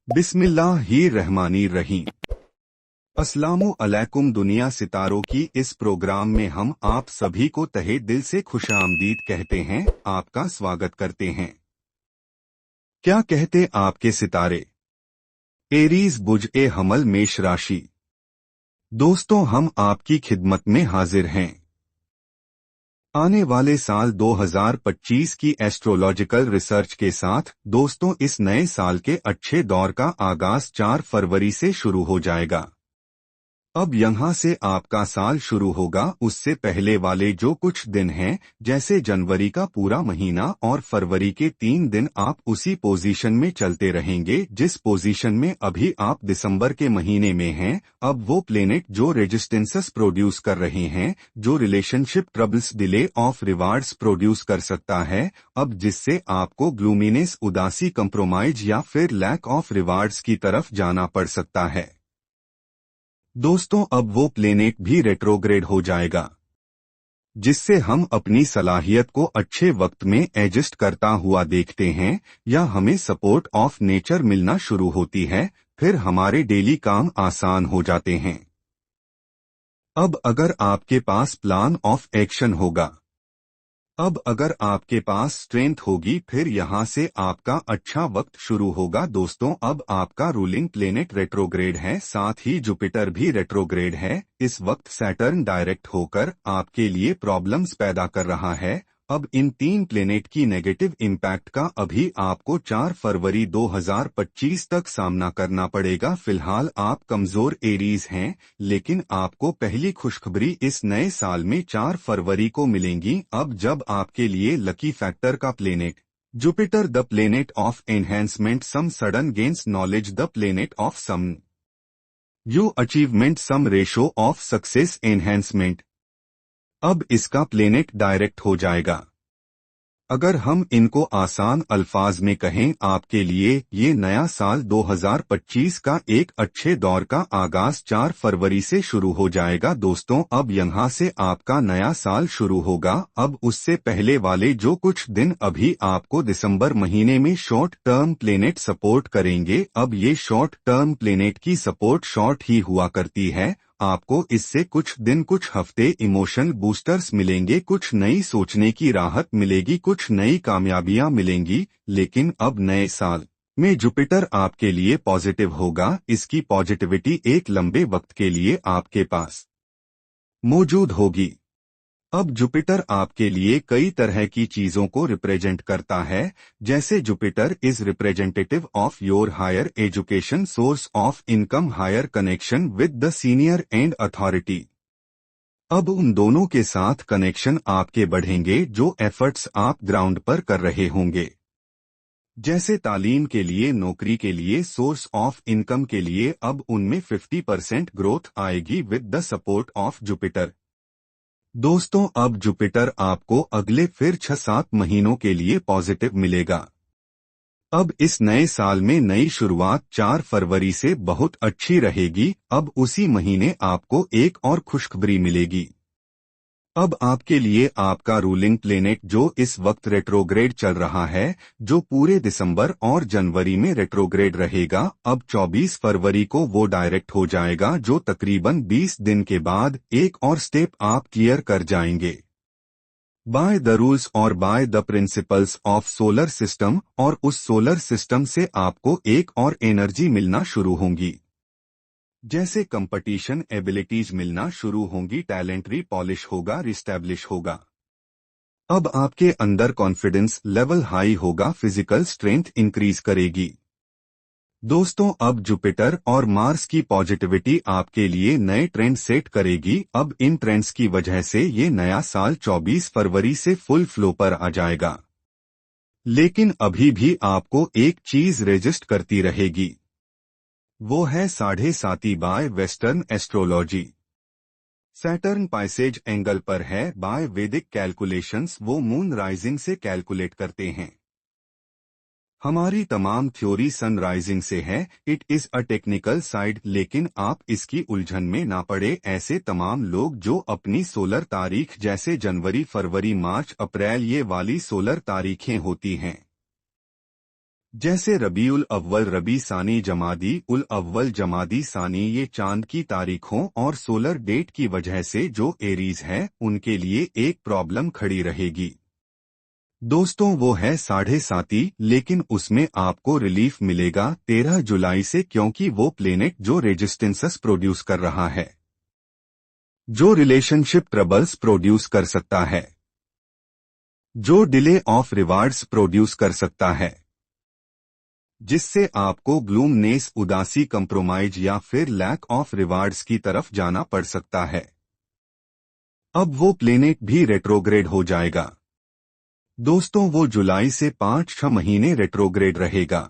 बिस्मिल्लाहिर्रहमानिर्रहीम। अस्सलामु अलैकुम। दुनिया सितारों की इस प्रोग्राम में हम आप सभी को तहे दिल से खुशामदीद कहते हैं, आपका स्वागत करते हैं। क्या कहते आपके सितारे? एरीज बुज ए हमल मेष राशि। दोस्तों, हम आपकी खिदमत में हाजिर हैं। आने वाले साल 2025 की एस्ट्रोलॉजिकल रिसर्च के साथ दोस्तों, इस नए साल के अच्छे दौर का आगाज 4 फरवरी से शुरू हो जाएगा। अब यहाँ से आपका साल शुरू होगा। उससे पहले वाले जो कुछ दिन हैं, जैसे जनवरी का पूरा महीना और फरवरी के 3 दिन, आप उसी पोजीशन में चलते रहेंगे जिस पोजीशन में अभी आप दिसंबर के महीने में हैं। अब वो प्लेनेट जो रेजिस्टेंसेस प्रोड्यूस कर रहे हैं, जो relationship troubles, delay of rewards produce कर सकता है, अब जिससे आपको ग्लूमीनेस, उदासी, कंप्रोमाइज या फिर लैक ऑफ रिवार्ड्स की तरफ जाना पड़ सकता है। दोस्तों, अब वो प्लेनेट भी रेट्रोग्रेड हो जाएगा, जिससे हम अपनी सलाहियत को अच्छे वक्त में एडजस्ट करता हुआ देखते हैं, या हमें सपोर्ट ऑफ नेचर मिलना शुरू होती है। फिर हमारे डेली काम आसान हो जाते हैं। अब अगर आपके पास प्लान ऑफ एक्शन होगा, अब अगर आपके पास स्ट्रेंथ होगी, फिर यहाँ से आपका अच्छा वक्त शुरू होगा। दोस्तों, अब आपका रूलिंग प्लेनेट रेट्रोग्रेड है, साथ ही जुपिटर भी रेट्रोग्रेड है। इस वक्त सैटर्न डायरेक्ट होकर आपके लिए प्रॉब्लम्स पैदा कर रहा है। अब इन 3 प्लेनेट की नेगेटिव इम्पैक्ट का अभी आपको 4 फरवरी 2025 तक सामना करना पड़ेगा। फिलहाल आप कमजोर एरीज हैं, लेकिन आपको पहली खुशखबरी इस नए साल में 4 फरवरी को मिलेंगी, अब जब आपके लिए लकी फैक्टर का planet Jupiter, the planet of enhancement, some sudden gains knowledge, the planet of some you achievement, some ratio of success enhancement, अब इसका प्लेनेट डायरेक्ट हो जाएगा। अगर हम इनको आसान अल्फाज में कहें, आपके लिए ये नया साल 2025 का एक अच्छे दौर का आगाज 4 फरवरी से शुरू हो जाएगा। दोस्तों, अब यहाँ से आपका नया साल शुरू होगा। अब उससे पहले वाले जो कुछ दिन अभी आपको दिसंबर महीने में शॉर्ट टर्म प्लेनेट सपोर्ट करेंगे, अब ये शॉर्ट टर्म प्लेनेट की सपोर्ट शॉर्ट ही हुआ करती है। आपको इससे कुछ दिन, कुछ हफ्ते इमोशनल बूस्टर्स मिलेंगे, कुछ नई सोचने की राहत मिलेगी, कुछ नई कामयाबियां मिलेंगी। लेकिन अब नए साल में जुपिटर आपके लिए पॉजिटिव होगा। इसकी पॉजिटिविटी एक लंबे वक्त के लिए आपके पास मौजूद होगी। अब जुपिटर आपके लिए कई तरह की चीजों को रिप्रेजेंट करता है, जैसे Jupiter is representative of your higher education, source of income, higher connection with the senior and authority. अब उन दोनों के साथ कनेक्शन आपके बढ़ेंगे जो एफर्ट्स आप ग्राउंड पर कर रहे होंगे, जैसे तालीम के लिए, नौकरी के लिए, सोर्स ऑफ इनकम के लिए। अब उनमें 50% ग्रोथ आएगी with the support of Jupiter. दोस्तों, अब जुपिटर आपको अगले फिर 6-7 महीनों के लिए पॉजिटिव मिलेगा। अब इस नए साल में नई शुरुआत 4 फरवरी से बहुत अच्छी रहेगी। अब उसी महीने आपको एक और खुशखबरी मिलेगी। अब आपके लिए आपका रूलिंग प्लेनेट जो इस वक्त रेट्रोग्रेड चल रहा है, जो पूरे दिसंबर और जनवरी में रेट्रोग्रेड रहेगा, अब 24 फरवरी को वो डायरेक्ट हो जाएगा, जो तकरीबन 20 दिन के बाद एक और स्टेप आप क्लियर कर जाएंगे बाय द रूल्स और by the principles of solar system, और उस सोलर सिस्टम से आपको एक और एनर्जी मिलना शुरू होंगी, जैसे कंपटीशन एबिलिटीज मिलना शुरू होंगी, टैलेंटरी पॉलिश होगा, रिस्टैब्लिश होगा। अब आपके अंदर कॉन्फिडेंस लेवल हाई होगा, फिजिकल स्ट्रेंथ इंक्रीज करेगी। दोस्तों, अब जुपिटर और मार्स की पॉजिटिविटी आपके लिए नए ट्रेंड सेट करेगी। अब इन ट्रेंड्स की वजह से ये नया साल 24 फरवरी से फुल फ्लो पर आ जाएगा। लेकिन अभी भी आपको एक चीज रेजिस्ट करती रहेगी, वो है 7.5 bye western astrology. Saturn Pisces angle पर है। बाय वैदिक कैलकुलेशंस वो मून राइजिंग से कैलकुलेट करते हैं। हमारी तमाम थ्योरी सन राइजिंग से है। It is a technical side, लेकिन आप इसकी उलझन में ना पड़े। ऐसे तमाम लोग जो अपनी सोलर तारीख, जैसे जनवरी, फरवरी, मार्च, अप्रैल, ये वाली सोलर तारीखें होती हैं, जैसे रबीउल अव्वल, रबी सानी, जमादी उल अव्वल, जमादी सानी, ये चांद की तारीखों और सोलर डेट की वजह से जो एरीज है उनके लिए एक प्रॉब्लम खड़ी रहेगी। दोस्तों वो है 7.5, लेकिन उसमें आपको रिलीफ मिलेगा 13 जुलाई से, क्योंकि वो प्लेनेट जो रेजिस्टेंसेस प्रोड्यूस कर रहा है, जो रिलेशनशिप ट्रबल्स प्रोड्यूस कर सकता है, जो डिले ऑफ रिवार्ड्स प्रोड्यूस कर सकता है, जिससे आपको ग्लूमनेस, उदासी, कंप्रोमाइज या फिर लैक ऑफ रिवार्ड्स की तरफ जाना पड़ सकता है। अब वो प्लेनेट भी रेट्रोग्रेड हो जाएगा। दोस्तों वो जुलाई से 5-6 महीने रेट्रोग्रेड रहेगा।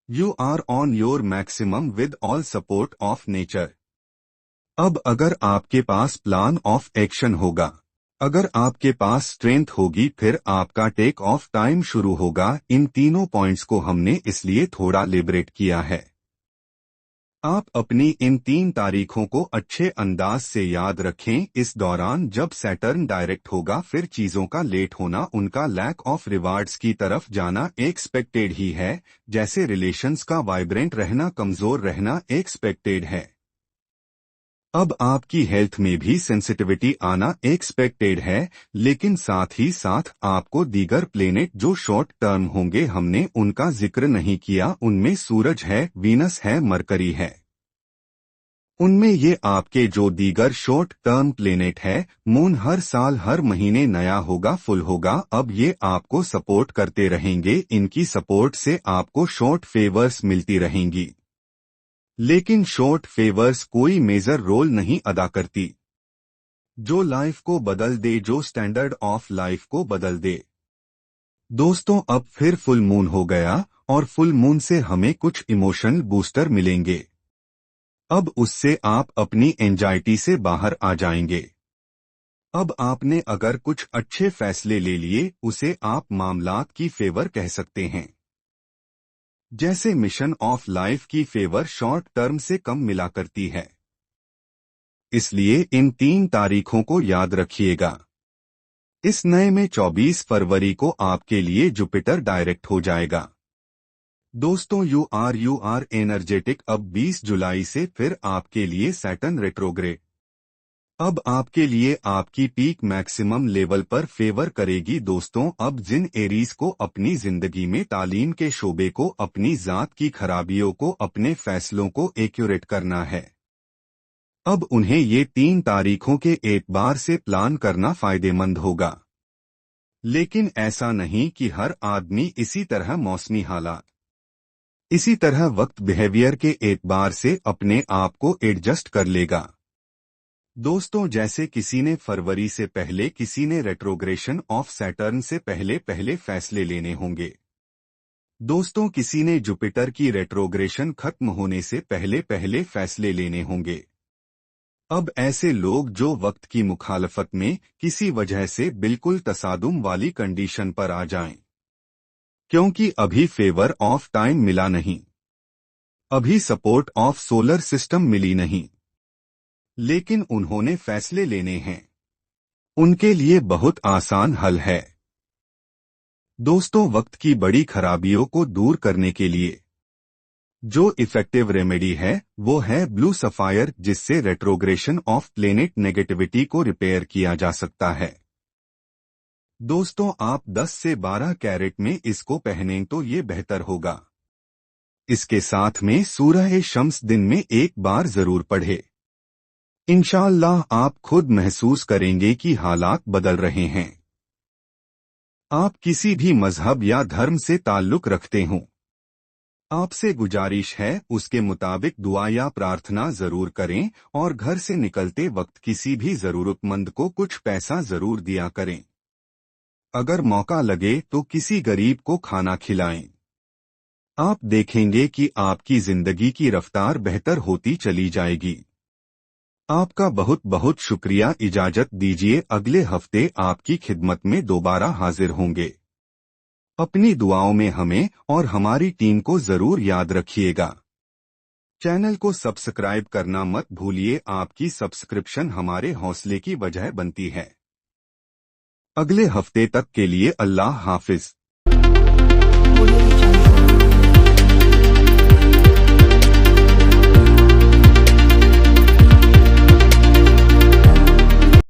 You are on your maximum with all support of nature. अब अगर आपके पास प्लान ऑफ एक्शन होगा, अगर आपके पास स्ट्रेंथ होगी, फिर आपका टेक ऑफ टाइम शुरू होगा। इन तीनों पॉइंट्स को हमने इसलिए थोड़ा लिबरेट किया है। आप अपनी इन 3 तारीखों को अच्छे अंदाज से याद रखें। इस दौरान जब सैटर्न डायरेक्ट होगा, फिर चीजों का लेट होना, उनका लैक ऑफ रिवार्ड्स की तरफ जाना एक्सपेक्टेड ही है, जैसे रिलेशंस का वाइब्रेंट रहना, कमजोर रहना एक्सपेक्टेड है। अब आपकी हेल्थ में भी सेंसिटिविटी आना एक्सपेक्टेड है, लेकिन साथ ही साथ आपको दीगर प्लेनेट जो शॉर्ट टर्म होंगे, हमने उनका जिक्र नहीं किया। उनमें सूरज है, वीनस है, मरकरी है। उनमें ये आपके जो दीगर शॉर्ट टर्म प्लेनेट है, मून हर साल हर महीने नया होगा, फुल होगा। अब ये आपको सपोर्ट करते रहेंगे, इनकी सपोर्ट से आपको शॉर्ट फेवर्स मिलती रहेंगी, लेकिन शॉर्ट फेवर्स कोई मेजर रोल नहीं अदा करती जो लाइफ को बदल दे, जो स्टैंडर्ड ऑफ लाइफ को बदल दे। दोस्तों अब फिर फुल मून हो गया, और फुल मून से हमें कुछ इमोशनल बूस्टर मिलेंगे। अब उससे आप अपनी एंजाइटी से बाहर आ जाएंगे। अब आपने अगर कुछ अच्छे फैसले ले लिए, उसे आप मामलात की फेवर कह सकते हैं। जैसे मिशन ऑफ लाइफ की फेवर शॉर्ट टर्म से कम मिला करती है। इसलिए इन 3 तारीखों को याद रखिएगा। इस नए में 24 फरवरी को आपके लिए जुपिटर डायरेक्ट हो जाएगा। दोस्तों यू आर एनर्जेटिक। अब 20 जुलाई से फिर आपके लिए सैटर्न रेट्रोग्रेड। अब आपके लिए आपकी पीक मैक्सिमम लेवल पर फेवर करेगी। दोस्तों अब जिन एरीज को अपनी जिंदगी में तालीम के शोबे को, अपनी जात की खराबियों को, अपने फैसलों को एक्यूरेट करना है, अब उन्हें ये 3 तारीखों के एतबार से प्लान करना फायदेमंद होगा। लेकिन ऐसा नहीं कि हर आदमी इसी तरह मौसमी हालात, इसी तरह वक्त, बिहेवियर के एतबार से अपने आप को एडजस्ट कर लेगा। दोस्तों जैसे किसी ने फरवरी से पहले, किसी ने रेट्रोग्रेशन ऑफ सैटर्न से पहले पहले फैसले लेने होंगे। दोस्तों किसी ने जुपिटर की रेट्रोग्रेशन खत्म होने से पहले पहले फैसले लेने होंगे। अब ऐसे लोग जो वक्त की मुखालफत में किसी वजह से बिल्कुल तसादुम वाली कंडीशन पर आ जाएं, क्योंकि अभी फेवर ऑफ टाइम मिला नहीं, अभी सपोर्ट ऑफ सोलर सिस्टम मिली नहीं, लेकिन उन्होंने फैसले लेने हैं, उनके लिए बहुत आसान हल है। दोस्तों वक्त की बड़ी खराबियों को दूर करने के लिए जो इफेक्टिव रेमेडी है वो है ब्लू सफायर, जिससे रेट्रोग्रेशन ऑफ प्लेनेट नेगेटिविटी को रिपेयर किया जा सकता है। दोस्तों आप 10 से 12 कैरेट में इसको पहनें तो ये बेहतर होगा। इसके साथ में सूरह शम्स दिन में एक बार जरूर पढ़े। इंशाअल्लाह आप खुद महसूस करेंगे कि हालात बदल रहे हैं। आप किसी भी मजहब या धर्म से ताल्लुक रखते हों, आपसे गुजारिश है उसके मुताबिक दुआ या प्रार्थना जरूर करें, और घर से निकलते वक्त किसी भी जरूरतमंद को कुछ पैसा जरूर दिया करें। अगर मौका लगे तो किसी गरीब को खाना खिलाएं। आप देखेंगे कि आपकी जिंदगी की रफ्तार बेहतर होती चली जाएगी। आपका बहुत बहुत शुक्रिया। इजाजत दीजिए, अगले हफ्ते आपकी खिदमत में दोबारा हाजिर होंगे। अपनी दुआओं में हमें और हमारी टीम को जरूर याद रखिएगा। चैनल को सब्सक्राइब करना मत भूलिए, आपकी सब्सक्रिप्शन हमारे हौसले की वजह बनती है। अगले हफ्ते तक के लिए अल्लाह हाफिज।